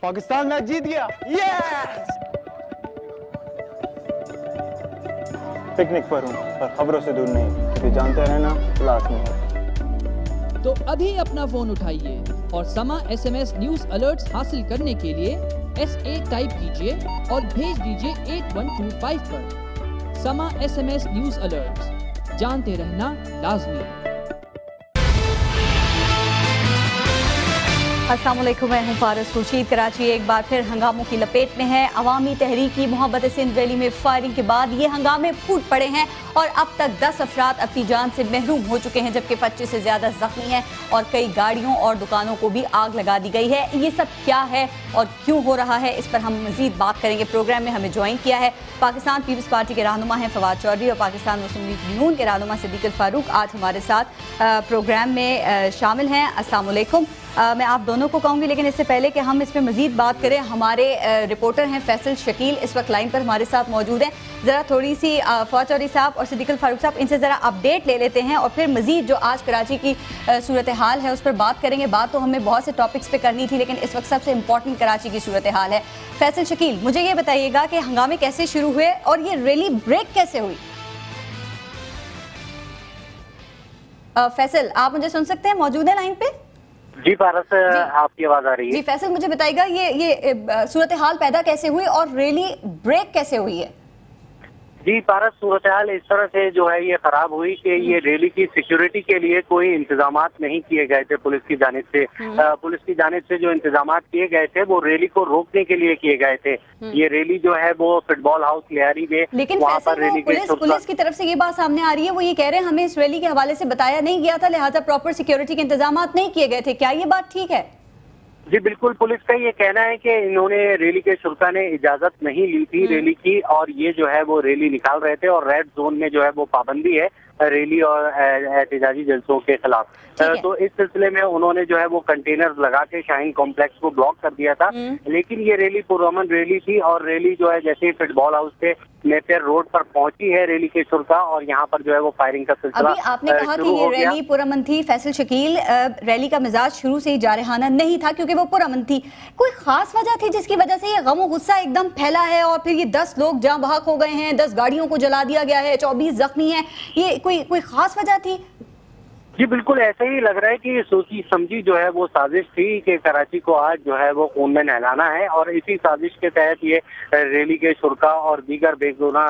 Pakistan match जीत गया। Yes! Picnic पर हूँ, पर खबरों से दूर नहीं, क्योंकि जानते रहना लाजमी है। तो अभी अपना फोन उठाइए और समा SMS न्यूज अलर्ट्स हासिल करने के लिए SA टाइप कीजिए और भेज दीजिए 8125 पर। समा SMS न्यूज अलर्ट्स, जानते रहना लाजमी है। अस्सलाम वालेकुम, मैं हूं फारस खुर्शीद। कराची एक बार फिर हंगामों की लपेट में है। अवामी तहरीकी मोहब्बत सिंध रैली में फायरिंग के बाद ये हंगामे फूट पड़े हैं और अब तक 10 अफराद अपनी जान से महरूम हो चुके हैं, जबकि 25 से ज़्यादा जख्मी हैं और कई गाड़ियों और दुकानों को भी आग लगा दी गई है। ये सब क्या है और क्यों हो रहा है, इस पर हम मज़ीद बात करेंगे। प्रोग्राम में हमें ज्वाइन किया है पाकिस्तान पीपल्स पार्टी के रहनुमा हैं फवाद चौधरी और पाकिस्तान मुस्लिम लीग नून के रहनुमा सिद्दीक अल फारूक आज हमारे साथ प्रोग्राम में शामिल हैं। अस्सलाम वालेकुम। मैं आप दोनों को कहूँगी, लेकिन इससे पहले कि हम इस पर मज़ीद बात करें, हमारे रिपोर्टर हैं फैसल शकील इस वक्त लाइन पर हमारे साथ मौजूद हैं। ज़रा थोड़ी सी फवाद चौधरी साहब और सिद्दीक अल फारूक साहब इनसे ज़रा अपडेट ले लेते हैं और फिर मज़ीद जो आज कराची की सूरत हाल है उस पर बात करेंगे। बात तो हमें बहुत से टॉपिक्स पे करनी थी, लेकिन इस वक्त सबसे इम्पॉर्टेंट कराची की सूरत हाल है। फैसल शकील, मुझे ये बताइएगा कि हंगामे कैसे शुरू हुए और ये रैली ब्रेक कैसे हुई? फैसल, आप मुझे सुन सकते हैं? मौजूद है लाइन पे? जी पारस, आपकी आवाज आ रही है? जी फैसल, मुझे बताइएगा ये सूरत हाल पैदा कैसे हुई और रैली ब्रेक कैसे हुई है? जी पारस, सूरत हाल इस तरह से जो है ये खराब हुई कि ये रैली की सिक्योरिटी के लिए कोई इंतजामात नहीं किए गए थे पुलिस की जानिब से। पुलिस की जानिब से जो इंतजामात किए गए थे वो रैली को रोकने के लिए किए गए थे। ये रैली जो है वो फुटबॉल हाउस लियारी में, लेकिन वहाँ पर रैली पुलिस की तरफ से ये बात सामने आ रही है, वो ये कह रहे हैं हमें इस रैली के हवाले से बताया नहीं गया था, लिहाजा प्रॉपर सिक्योरिटी के इंतजामात नहीं किए गए थे। क्या ये बात ठीक है? जी बिल्कुल, पुलिस का ये कहना है कि इन्होंने रैली के शुरा ने इजाजत नहीं ली थी रैली की, और ये जो है वो रैली निकाल रहे थे और रेड जोन में जो है वो पाबंदी है रैली और एहतजाजी जलसों के खिलाफ। तो इस सिलसिले में उन्होंने जो है वो कंटेनर लगा के शाहीन कॉम्प्लेक्स को ब्लॉक कर दिया था। लेकिन ये रैली पुरअमन रैली थी और रैली जो है जैसे ही फुटबॉल हाउस से नेपियर रोड पर पहुंची है रैली के शुरा, और यहाँ पर जो है वो फायरिंग का सिलसिला अभी आपने कहा कि ये रैली पुरअमन थी। फैसल शकील, रैली का मिजाज शुरू से ही जारहाना नहीं था क्योंकि वो पुरअमन थी। कोई खास वजह थी जिसकी वजह से ये गम और गुस्सा एकदम फैला है और फिर ये 10 लोग जाँ बहक हो गए हैं, 10 गाड़ियों को जला दिया गया है, 24 जख्मी हैं? ये कोई खास वजह थी? जी बिल्कुल ऐसा ही लग रहा है कि सोची समझी जो है वो साजिश थी कि कराची को आज जो है वो खून में नहलाना है, और इसी साजिश के तहत ये रैली के शुरा और दीगर बेगुना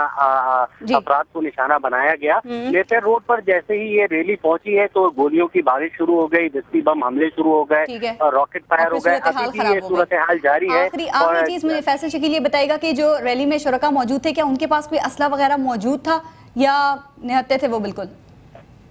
अफराद को निशाना बनाया गया। नेपियर रोड पर जैसे ही ये रैली पहुंची है तो गोलियों की बारिश शुरू हो गई, दस्ती बम हमले शुरू हो गए और रॉकेट फायर हो गए। अभी भी ये सूरत हाल जारी है। आखिरी चीज मुझे फैसल शकील ये बताएगा कि जो रैली में शुरका मौजूद थे, क्या उनके पास कोई असला वगैरह मौजूद था या निहत्ते थे वो? बिल्कुल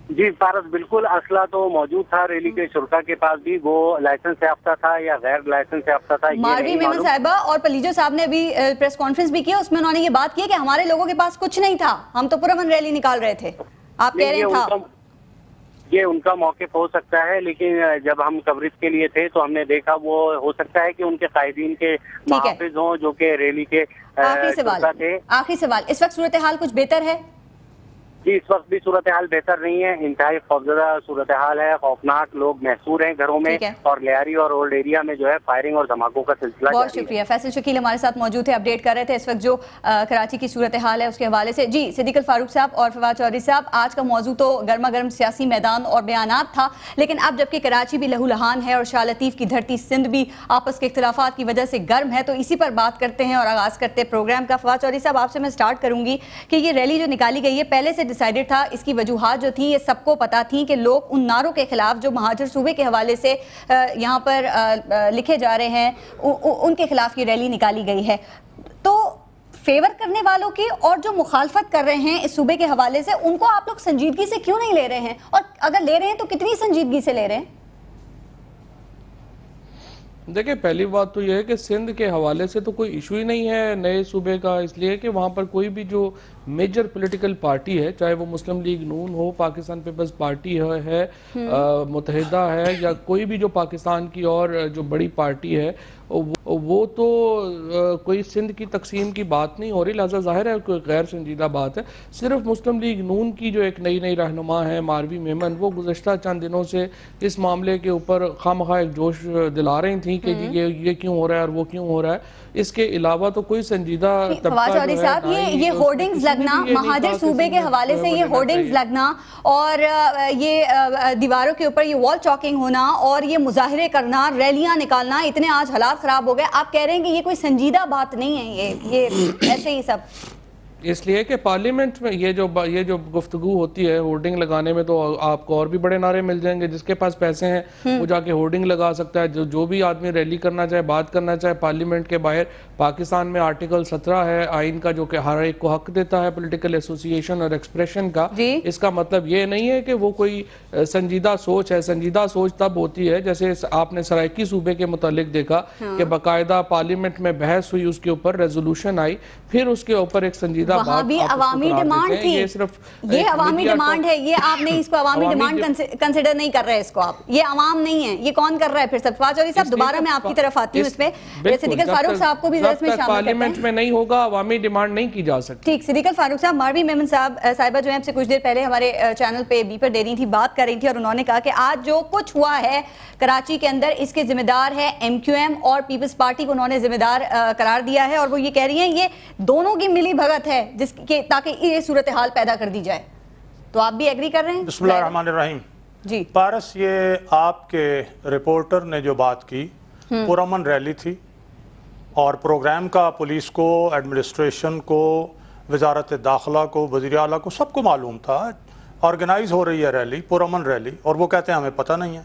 जी पारस, बिल्कुल असला तो मौजूद था रैली के शुरा के पास भी। वो लाइसेंस याफ्ता था या गैर लाइसेंस याफ्ता था, मारवी मेमन साहिबा और पलीजो साहब ने भी प्रेस कॉन्फ्रेंस भी किया, उसमें उन्होंने ये बात की कि हमारे लोगों के पास कुछ नहीं था, हम तो पुरअमन रैली निकाल रहे थे। आप कह रहे हैं था? ये उनका मौक़िफ़ हो सकता है, लेकिन जब हम कवरेज के लिए थे तो हमने देखा वो हो सकता है कि उनके कायदीन के मुहाफिज हों जो कि रैली के आखिरी सवाल, इस वक्त सूरत हाल कुछ बेहतर है? जी इस वक्त भी सूरत हाल बेहतर नहीं है, इंतहाई खौफजदा सूरत हाल है, खौफनाक लोग महसूर हैं घरों में, और लियारी और ओल्ड एरिया में जो है फायरिंग और धमाकों का सिलसिला। बहुत शुक्रिया। फैसल शकील हमारे साथ मौजूद थे, अपडेट कर रहे थे इस वक्त जो कराची की सूरत हाल है उसके हवाले से। जी सिद्दीक अल फारूक साहब और फवाद चौधरी साहब, आज का मौजू तो गर्मा गर्म सियासी मैदान और बयानात था, लेकिन अब जबकि कराची भी लहूलहान है और शाह लतीफ की धरती सिंध भी आपस के इख्तिलाफात की वजह से गर्म है, तो इसी पर बात करते हैं और आगाज़ करते हैं प्रोग्राम का। फवाद चौधरी साहब, आपसे मैं स्टार्ट करूंगी कि ये रैली जो निकाली गई है पहले से डिसाइडेड था, इसकी वजूहात जो थी ये सबको पता थी कि लोग उन नारों के खिलाफ जो महाजर सूबे के हवाले से यहाँ पर लिखे जा रहे हैं उनके खिलाफ ये रैली निकाली गई है। तो फेवर करने वालों की और जो मुखालफत कर रहे हैं इस सूबे के हवाले से, उनको आप लोग संजीदगी से क्यों नहीं ले रहे हैं, और अगर ले रहे हैं तो कितनी संजीदगी से ले रहे हैं? देखिए, पहली बात तो यह है कि सिंध के हवाले से तो कोई इशू ही नहीं है नए सूबे का, इसलिए कि वहाँ पर कोई भी जो میجر پولیٹیکل پارٹی ہے، چاہے وہ مسلم لیگ نون ہو، پاکستان پیپلز پارٹی ہے، متحدہ ہے، یا کوئی بھی جو پاکستان کی اور جو بڑی پارٹی ہے، وہ تو کوئی سندھ کی تقسیم کی بات نہیں ہو رہی، لہذا ظاہر ہے کوئی غیر سنجیدہ بات ہے۔ صرف مسلم لیگ نون کی جو ایک نئی رہنما ہے ماروی میمن، وہ گزشتہ چند دنوں سے اس معاملے کے اوپر خواہ ایک جوش دلا رہی تھیں کہ یہ کیوں ہو رہا ہے اور وہ کیوں ہو رہا ہے۔ اس کے علاوہ تو کوئی سنجیدہ فواد چودھری صاحب، یہ ہورڈنگز لگنا، مہاجر صوبے کے حوالے سے یہ ہورڈنگز لگنا اور یہ دیواروں کے اوپر یہ وال چاکنگ ہونا اور یہ مظاہرے کرنا، ریلیاں نکالنا، اتنے آج حالات خراب ہو گئے، آپ کہہ رہے ہیں کہ یہ کوئی سنجیدہ بات نہیں ہے، یہ ایسے ہی سب اس لیے کہ پارلیمنٹ میں یہ جو گفتگو ہوتی ہے ہورڈنگ لگانے میں، تو آپ کو اور بھی بڑے نعرے مل جائیں گے۔ جس کے پاس پیسے ہیں وہ جا کے ہورڈنگ لگا سکتا ہے، جو بھی آدمی ریلی کرنا چاہے، بات کرنا چاہے پارلیمنٹ کے باہر۔ پاکستان میں آرٹیکل 17 ہے آئین کا، جو کہ ہر ایک کو حق دیتا ہے پولیٹیکل ایسوسییشن اور ایکسپریشن کا۔ اس کا مطلب یہ نہیں ہے کہ وہ کوئی سنجیدہ سوچ ہے۔ سنجیدہ سوچ تب ہوتی ہے جیسے آپ نے سرائیکی صوبے کے متعلق دیکھا کہ باقاعدہ پارلیمنٹ میں بحث ہوئی، اس کے اوپر ریزولوشن آئی، پھر اس کے اوپر ایک سنجیدہ وہاں بھی عوامی ڈیمانڈ تھی، یہ عوامی ڈیمانڈ ہے، یہ آپ نے اس کو عوامی ڈیمانڈ کنسیڈر نہیں کر رہے، اس کو آپ، یہ عوام نہیں ہے، یہ کون کر رہا ہے پھر سب؟ فواد چودھری صاحب دوبارہ میں آپ کی طرف آتی ہوں اس میں، صدیق فاروق صاحب کو بھی اس میں شامل کرتے ہیں۔ پارلیمنٹ میں نہیں ہوگا عوامی ڈیمانڈ نہیں کی جا سکتی۔ ٹھیک، صدیق فاروق صاحب، ماروی میمن صاحبہ جو ہیں سے کچھ دیر پہلے ہمارے چینل پہ بی پر دے رہی تھی، بات کر رہی تھی، اور انہوں نے کہا کہ آج جو کچھ ہوا ہے کراچی کے اندر اس کے ذمہ دار ہے ایم کیو ایم اور پیپلز پارٹی کو انہوں نے ذمہ دار قرار دیا ہے، اور وہ یہ کہہ رہی ہیں یہ دونوں کی ملی بھگت ہے جس کے تاکہ یہ صورتحال پیدا کر دی جائے۔ تو آپ بھی ایگری کر رہے ہیں؟ بسم اللہ الرحمن الرحیم۔ جی پارس، یہ آپ کے رپورٹر نے جو بات کی پرامن ریلی تھی، اور پروگرام کا پولیس کو، ایڈمنسٹریشن کو، وزارت داخلہ کو، وزیر اعلیٰ کو، سب کو معلوم تھا آرگنائز ہو رہی ہے ریلی، پرامن ریلی، اور وہ کہتے ہیں ہمیں پتہ نہیں ہے۔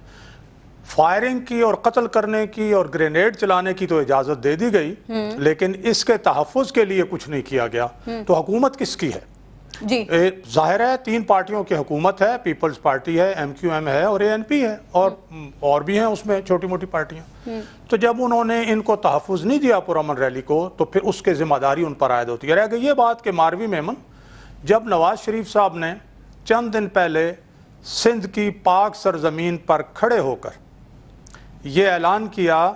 فائرنگ کی اور قتل کرنے کی اور گرینیڈ چلانے کی تو اجازت دے دی گئی، لیکن اس کے تحفظ کے لیے کچھ نہیں کیا گیا۔ تو حکومت کس کی ہے؟ جی ظاہر ہے 3 پارٹیوں کی حکومت ہے، پیپلز پارٹی ہے، ایم کیو ایم ہے اور اے این پی ہے، اور بھی ہیں اس میں چھوٹی موٹی پارٹیاں۔ تو جب انہوں نے ان کو تحفظ نہیں دیا پرامن ریلی کو، تو پھر اس کے ذمہ داری ان پر عائد ہوتی ہے۔ رہ گئی یہ بات کہ ماروی میمن جب نواز شریف صاحب نے چند دن پہلے سندھ کی پاک سرزمین پر کھڑے ہو کر یہ اعلان کیا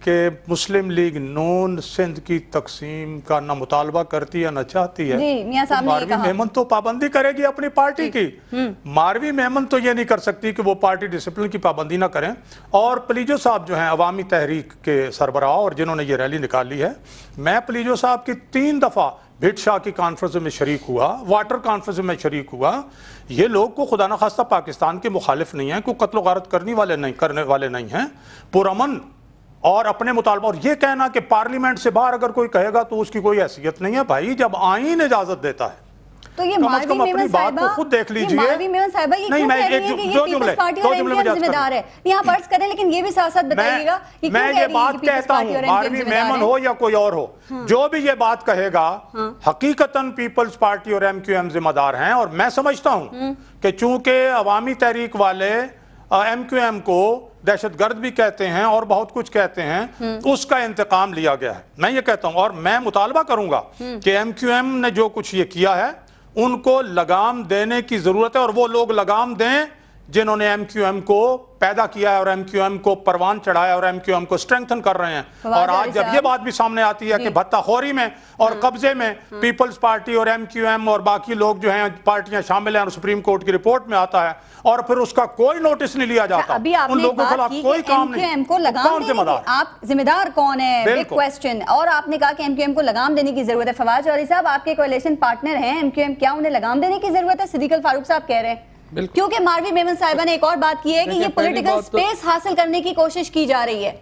کہ مسلم لیگ نون سندھ کی تقسیم کا نہ مطالبہ کرتی ہے نہ چاہتی ہے، ماروی میمن تو پابندی کرے گی اپنی پارٹی کی۔ ماروی میمن تو یہ نہیں کر سکتی کہ وہ پارٹی ڈسپلن کی پابندی نہ کریں۔ اور پلیجو صاحب جو ہیں عوامی تحریک کے سربراہ اور جنہوں نے یہ ریلی نکالی ہے، میں پلیجو صاحب کی 3 دفعہ بھٹ شاہ کی کانفرنس میں شریک ہوا، واٹر کانفرنس میں شریک ہوا۔ یہ لوگ کو خدا نخواستہ پاکستان کے مخالف نہیں ہیں، کوئی قتل و غارت کرنے والے نہیں ہیں، پرامن اور اپنے مطالبہ۔ اور یہ کہنا کہ پارلیمنٹ سے باہر اگر کوئی کہے گا تو اس کی کوئی حیثیت نہیں ہے، بھائی جب آئین اجازت دیتا ہے تو یہ ماروی میمن صاحبہ خود دیکھ لیجئے۔ ماروی میمن صاحبہ یہ کیوں کہہ رہی ہے کہ یہ پیپلز پارٹی اور ایم کیو ایم ذمہ دار ہے؟ یہاں پرس کریں، لیکن یہ بھی ساتھ ساتھ بتائیے گا کہ میں یہ بات کہتا ہوں، ماروی میمن ہو یا کوئی اور ہو، جو بھی یہ بات کہے گا حقیقتاً پیپلز پارٹی اور ایم کیو ایم ذمہ دار ہیں۔ اور میں سمجھتا ہوں کہ چونکہ عوامی تحریک والے ایم کیو ایم کو دہشت گرد بھی کہتے ہیں اور بہت کچھ کہتے ہیں، اس کا انتقام لیا گیا ہے، میں یہ کہتا ہوں۔ اور میں مطالبہ کروں گا کہ ایم کیو ایم نے جو کچھ یہ کیا ہے ان کو لگام دینے کی ضرورت ہے، اور وہ لوگ لگام دیں جنہوں نے ایم کیو ایم کو پیدا کیا ہے اور ایم کیو ایم کو پروان چڑھایا اور ایم کیو ایم کو سٹرینگتھن کر رہے ہیں۔ اور آج جب یہ بات بھی سامنے آتی ہے کہ بھتہ خوری میں اور قبضے میں پیپلز پارٹی اور ایم کیو ایم اور باقی لوگ جو ہیں پارٹیاں شامل ہیں، اور سپریم کورٹ کی رپورٹ میں آتا ہے اور پھر اس کا کوئی نوٹس نہیں لیا جاتا، ابھی آپ نے بات کی کہ ایم کیو ایم کو لگام دینے کی، آپ ذمہ دار کون ہے، بگ کویسچن، اور آپ نے کہا کہ ایم کیو ایم کو لگام دینے کی ضرورت ہے۔ فواد چودھری صاحب، آپ کے کولیشن پارٹنر ہیں ایم کیو ایم، کیا انہیں لگام دینے کی ضرورت ہے؟ صدیق فاروق صاحب کہہ رہے ہیں کیونکہ ماروی میمن صاحبہ نے ایک اور بات کی ہے کہ یہ پولیٹیکل سپیس حاصل کرنے کی کوشش کی جا رہی ہے۔